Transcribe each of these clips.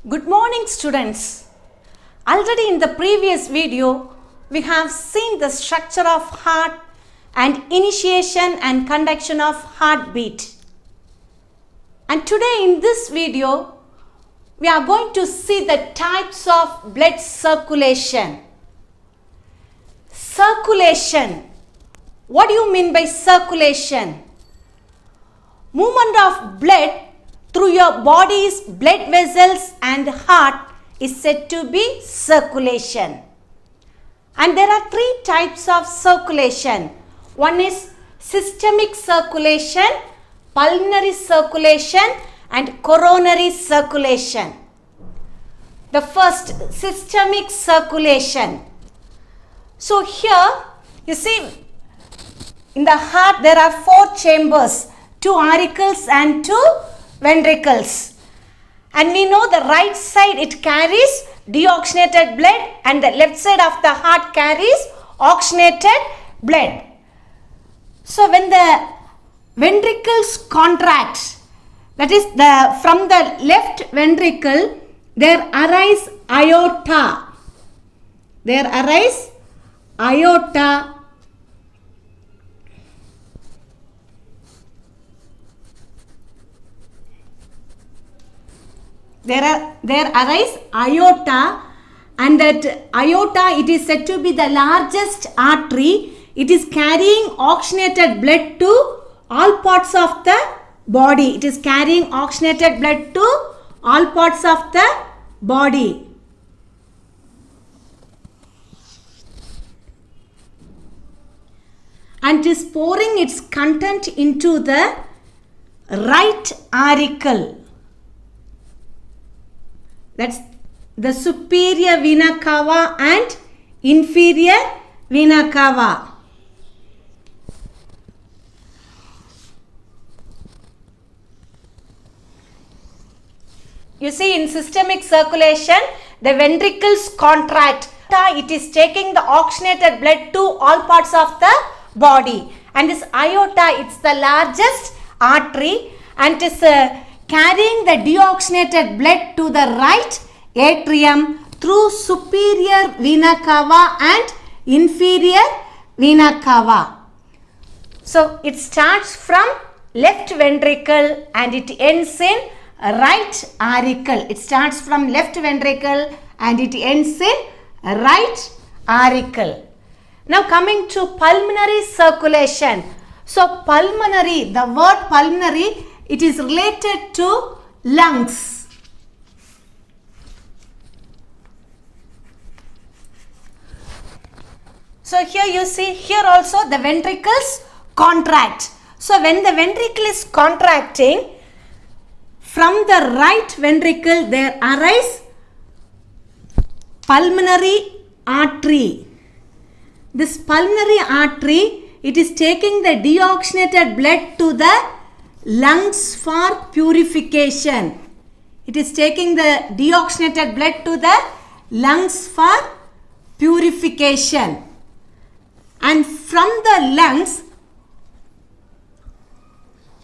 Good morning, students. Already in the previous video, we have seen the structure of heart and initiation and conduction of heartbeat. And today in this video, we are going to see the types of blood circulation. Circulation. What do you mean by circulation? Movement of blood through your body's blood vessels and heart is said to be circulation. And there are three types of circulation. One is systemic circulation, pulmonary circulation, and coronary circulation. The first, systemic circulation. So here you see in the heart there are four chambers, two auricles and two ventricles. And we know the right side it carries deoxygenated blood and the left side of the heart carries oxygenated blood. So when the ventricles contract, that is from the left ventricle there arise aorta. There arise aorta. There arise aorta, and that aorta it is said to be the largest artery. It is carrying oxygenated blood to all parts of the body. It is carrying oxygenated blood to all parts of the body. And it is pouring its content into the right auricle. That's the superior vena cava and inferior vena cava. You see, in systemic circulation, the ventricles contract. It is taking the oxygenated blood to all parts of the body. And this aorta, it's the largest artery and it is carrying the deoxygenated blood to the right atrium through superior vena cava and inferior vena cava. So it starts from left ventricle and it ends in right auricle. It starts from left ventricle and it ends in right auricle. Now coming to pulmonary circulation. So pulmonary, the word pulmonary, it is related to lungs. So here you see, here also the ventricles contract. So when the ventricle is contracting, from the right ventricle there arise pulmonary artery. This pulmonary artery, it is taking the deoxygenated blood to the lungs for purification. It is taking the deoxygenated blood to the lungs for purification. And from the lungs,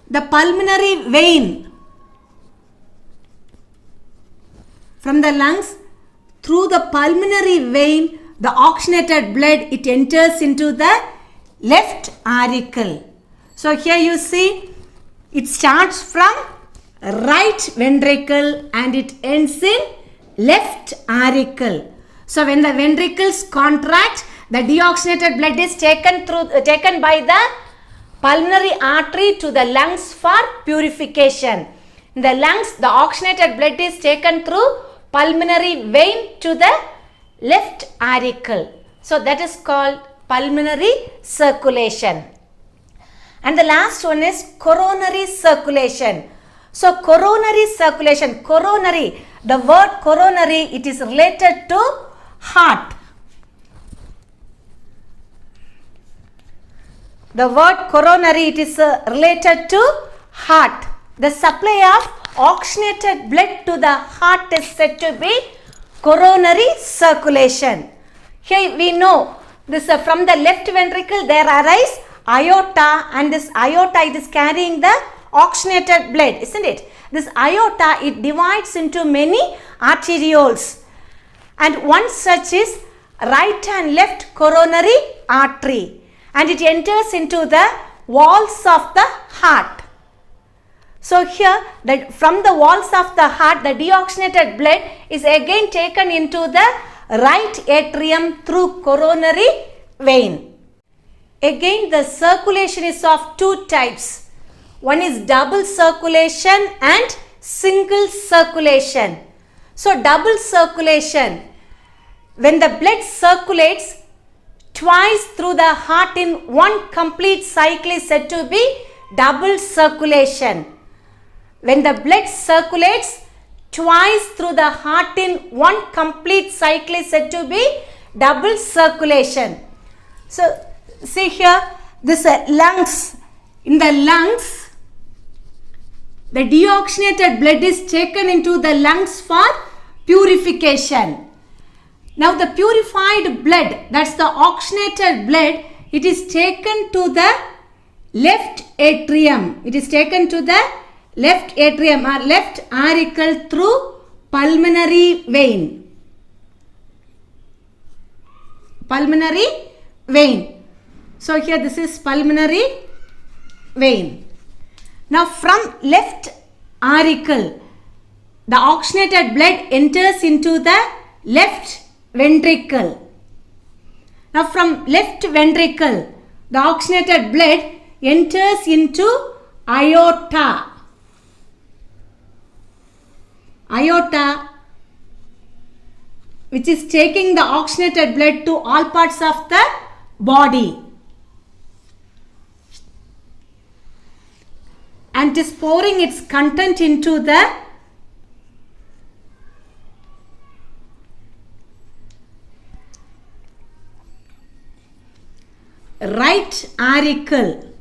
the pulmonary vein, from the lungs, through the pulmonary vein, the oxygenated blood, it enters into the left auricle. So here you see, it starts from right ventricle and it ends in left auricle. So when the ventricles contract, the deoxygenated blood is taken by the pulmonary artery to the lungs for purification. In the lungs, the oxygenated blood is taken through pulmonary vein to the left auricle. So that is called pulmonary circulation. And the last one is coronary circulation. So coronary circulation, coronary, the word coronary, it is related to heart. The word coronary, it is related to heart. The supply of oxygenated blood to the heart is said to be coronary circulation. Here we know this from the left ventricle there arise aorta, and this aorta it is carrying the oxygenated blood, isn't it? This aorta, it divides into many arterioles, and one such is right and left coronary artery, and it enters into the walls of the heart. So here, from the walls of the heart, the deoxygenated blood is again taken into the right atrium through coronary vein. Again, the circulation is of two types. One is double circulation and single circulation. So double circulation, when the blood circulates twice through the heart in one complete cycle, is said to be double circulation. When the blood circulates twice through the heart in one complete cycle, is said to be double circulation. So see here, this lungs. In the lungs, the deoxygenated blood is taken into the lungs for purification. Now the purified blood, that's the oxygenated blood, it is taken to the left atrium. It is taken to the left atrium or left auricle through pulmonary vein. Pulmonary vein. So here this is pulmonary vein. Now from left auricle, the oxygenated blood enters into the left ventricle. Now from left ventricle, the oxygenated blood enters into aorta. Aorta, which is taking the oxygenated blood to all parts of the body, and is pouring its content into the right auricle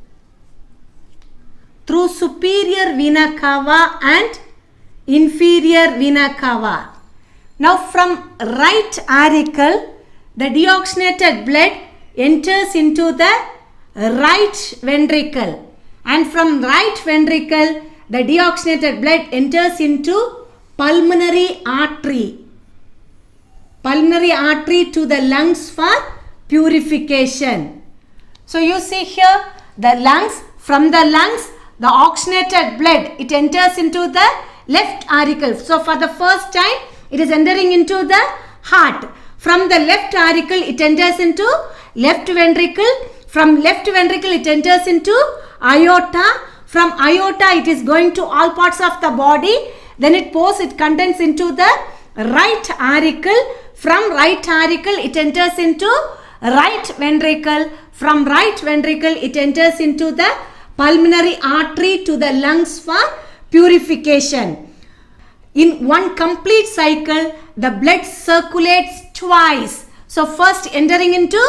through superior vena cava and inferior vena cava. Now from right auricle, the deoxygenated blood enters into the right ventricle, and from right ventricle, the deoxygenated blood enters into pulmonary artery. Pulmonary artery to the lungs for purification. So you see here, the lungs, from the lungs, the oxygenated blood, it enters into the left auricle. So for the first time, it is entering into the heart. From the left auricle, it enters into left ventricle. From left ventricle, it enters into aorta. From aorta, it is going to all parts of the body. Then it pours its contents into the right auricle. From right auricle, it enters into right ventricle. From right ventricle, it enters into the pulmonary artery to the lungs for purification. In one complete cycle, the blood circulates twice. So first entering into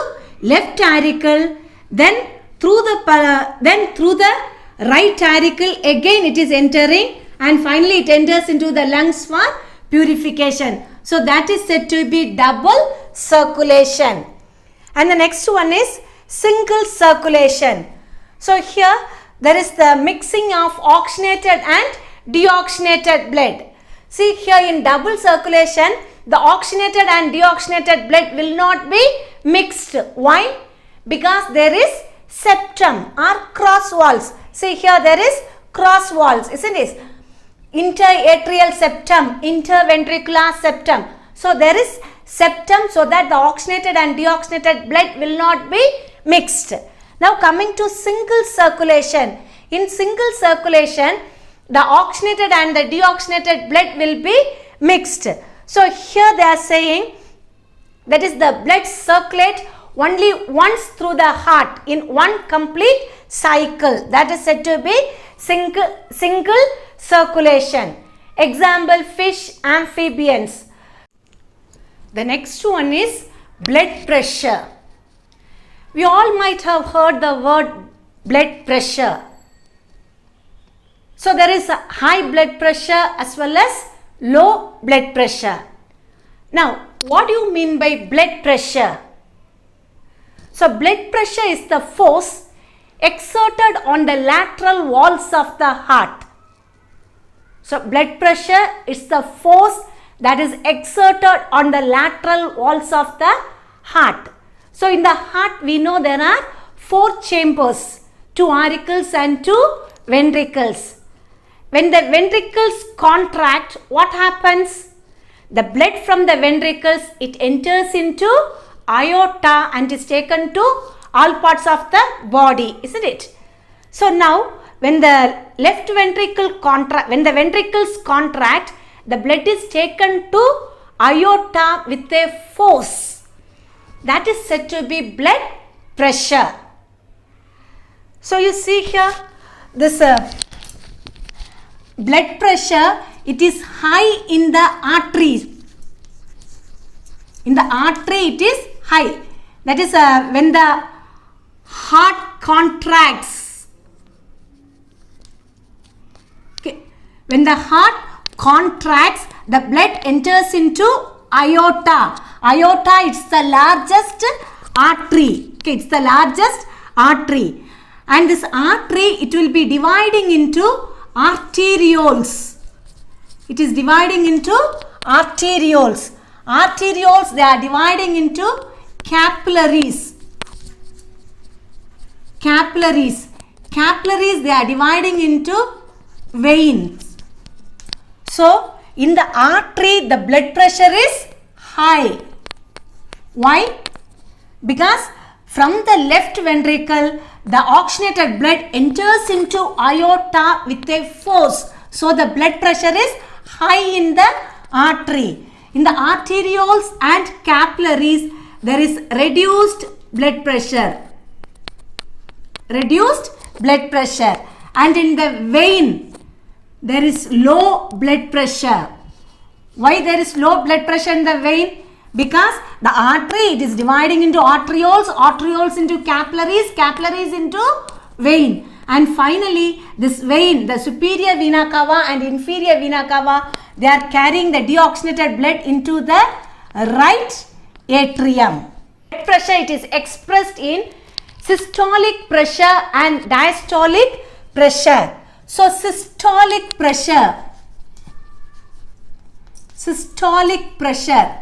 left auricle, then through the right auricle, again it is entering, and finally it enters into the lungs for purification. So that is said to be double circulation. And the next one is single circulation. So here there is the mixing of oxygenated and deoxygenated blood. See here, in double circulation, the oxygenated and deoxygenated blood will not be mixed. Why? Because there is septum or cross walls. See here, there is cross walls, isn't it? Interatrial septum, interventricular septum. So there is septum, so that the oxygenated and deoxygenated blood will not be mixed. Now coming to single circulation. In single circulation, the oxygenated and the deoxygenated blood will be mixed. So here they are saying that is the blood circulate only once through the heart in one complete cycle. That is said to be single circulation. Example, fish, amphibians. The next one is blood pressure. We all might have heard the word blood pressure. So there is a high blood pressure as well as low blood pressure. Now, what do you mean by blood pressure? So blood pressure is the force exerted on the lateral walls of the heart. So blood pressure is the force that is exerted on the lateral walls of the heart. So in the heart we know there are 4 chambers, 2 auricles and 2 ventricles. When the ventricles contract, what happens? The blood from the ventricles, it enters into aorta and is taken to all parts of the body, isn't it? So now when the left ventricle when the ventricles contract, the blood is taken to aorta with a force. That is said to be blood pressure. So you see here, this blood pressure, it is high in the arteries. In the artery it is high. That is when the heart contracts. Okay. When the heart contracts, the blood enters into aorta. Aorta, it's the largest artery. Okay, it's the largest artery. And this artery, it will be dividing into arterioles. It is dividing into arterioles. Arterioles, they are dividing into capillaries. Capillaries. Capillaries, they are dividing into veins. So, in the artery, the blood pressure is high. Why? Because from the left ventricle, the oxygenated blood enters into aorta with a force. So, the blood pressure is high in the artery. In the arterioles and capillaries, there is reduced blood pressure. Reduced blood pressure. And in the vein, there is low blood pressure. Why there is low blood pressure in the vein? Because the artery, it is dividing into arterioles, arterioles into capillaries, capillaries into vein. And finally, this vein, the superior vena cava and inferior vena cava, they are carrying the deoxygenated blood into the right atrium. Blood pressure, it is expressed in systolic pressure and diastolic pressure. So, systolic pressure. Systolic pressure.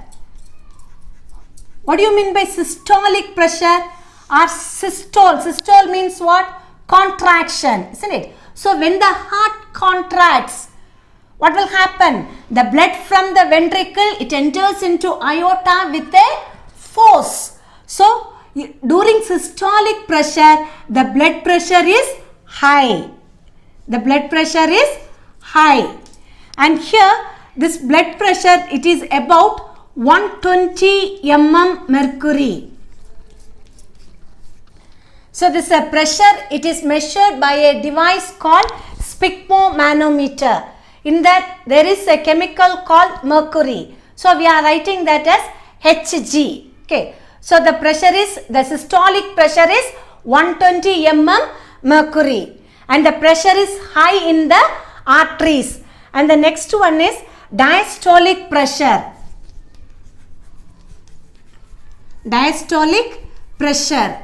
What do you mean by systolic pressure? Or systole. Systole means what? Contraction, isn't it? So, when the heart contracts, what will happen? The blood from the ventricle, it enters into aorta with a force. So, during systolic pressure, the blood pressure is high. The blood pressure is high. And here, this blood pressure, it is about 120 mm mercury. So, this pressure, it is measured by a device called sphygmomanometer. In that, there is a chemical called mercury. So, we are writing that as Hg. Okay. So, the pressure is, the systolic pressure is 120 mm mercury. And the pressure is high in the arteries. And the next one is diastolic pressure. Diastolic pressure.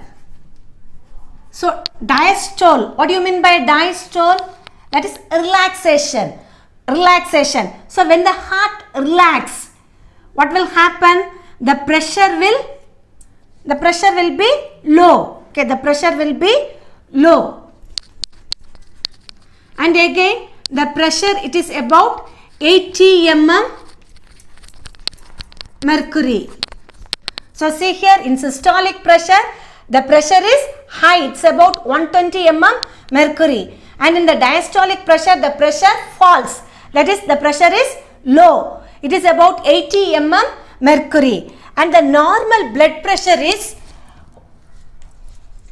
So, diastole, what do you mean by diastole? That is relaxation. Relaxation. So, when the heart relaxes, what will happen? The pressure will be low. Okay, the pressure will be low. And again, the pressure, it is about 80 mm mercury. So, see here in systolic pressure, the pressure is high, it's about 120 mm mercury. And in the diastolic pressure, the pressure falls. That is, the pressure is low. It is about 80 mm mercury. And the normal blood pressure is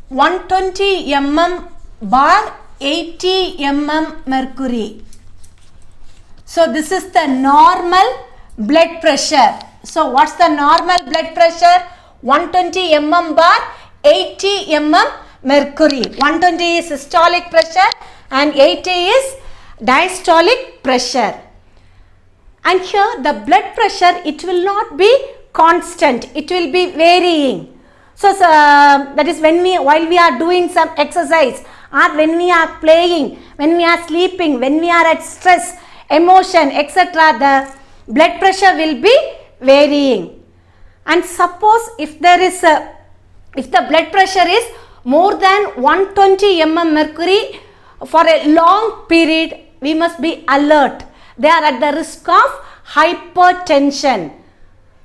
120 mm bar 80 mm mercury. So, this is the normal blood pressure. So, what's the normal blood pressure? 120 mm bar 80 mm mercury. 120 is systolic pressure and 80 is diastolic pressure. And here the blood pressure, it will not be constant. It will be varying. So, that is while we are doing some exercise, or when we are playing, when we are sleeping, when we are at stress, emotion, etc., the blood pressure will be varying. And suppose if the blood pressure is more than 120 mm mercury for a long period, we must be alert. They are at the risk of hypertension.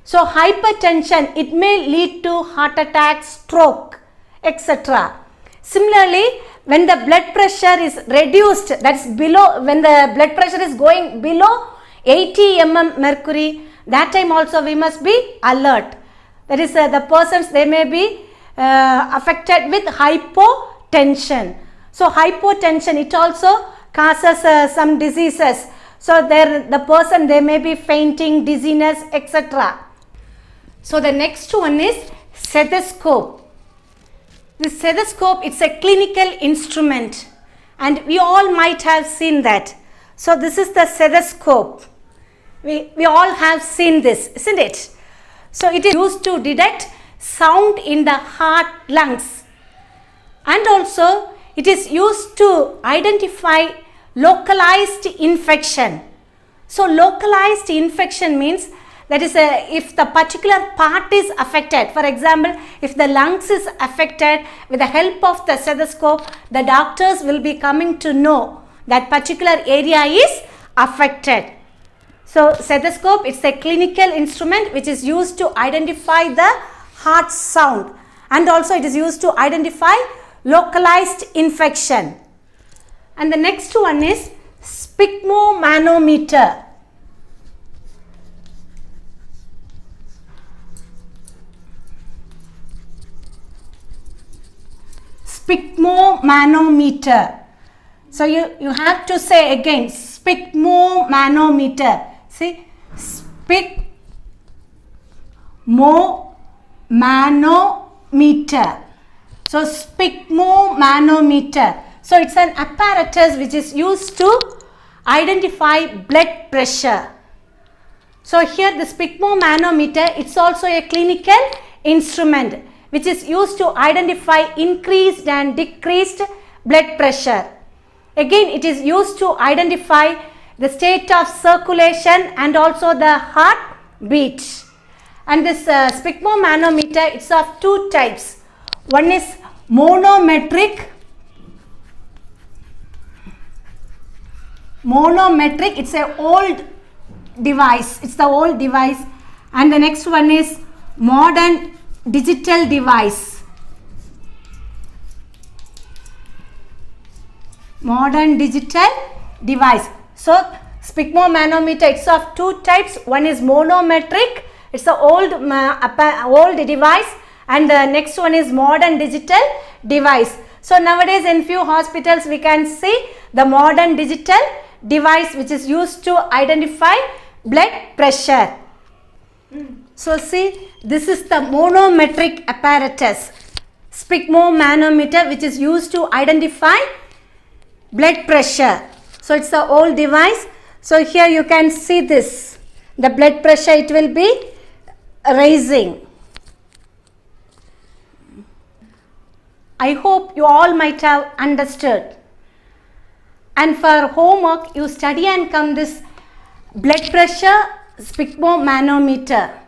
So hypertension, it may lead to heart attack, stroke, etc. Similarly, when the blood pressure is reduced, that's below, when the blood pressure is going below 80 mm mercury, that time also we must be alert. That is, the persons, they may be affected with hypotension. So hypotension, it also causes some diseases. So the person, they may be fainting, dizziness, etc. So the next one is stethoscope. The stethoscope, it's a clinical instrument and we all might have seen that. So this is the stethoscope. We all have seen this, isn't it? So it is used to detect sound in the heart, lungs, and also it is used to identify localized infection. So localized infection means that is if the particular part is affected. For example, if the lungs is affected, with the help of the stethoscope, the doctors will be coming to know that particular area is affected. So stethoscope is a clinical instrument which is used to identify the heart sound, and also it is used to identify localized infection. And the next one is sphygmomanometer. Sphygmomanometer. So you have to say again, sphygmomanometer. See, sphygmomanometer. So sphygmomanometer. So it's an apparatus which is used to identify blood pressure. So here the sphygmomanometer, it's also a clinical instrument which is used to identify increased and decreased blood pressure. Again, it is used to identify the state of circulation and also the heartbeat. And this sphygmomanometer, it's of two types. One is monometric. Monometric, it's an old device. It's the old device. And the next one is modern digital device. Modern digital device. So sphygmomanometer, it's of two types. One is monometric, it's the old device, and the next one is modern digital device. So nowadays in few hospitals we can see the modern digital device which is used to identify blood pressure. So see, this is the monometric apparatus, sphygmomanometer, which is used to identify blood pressure. So it's the old device. So here you can see this, the blood pressure, it will be rising. I hope you all might have understood. And for homework, you study and come this blood pressure sphygmomanometer.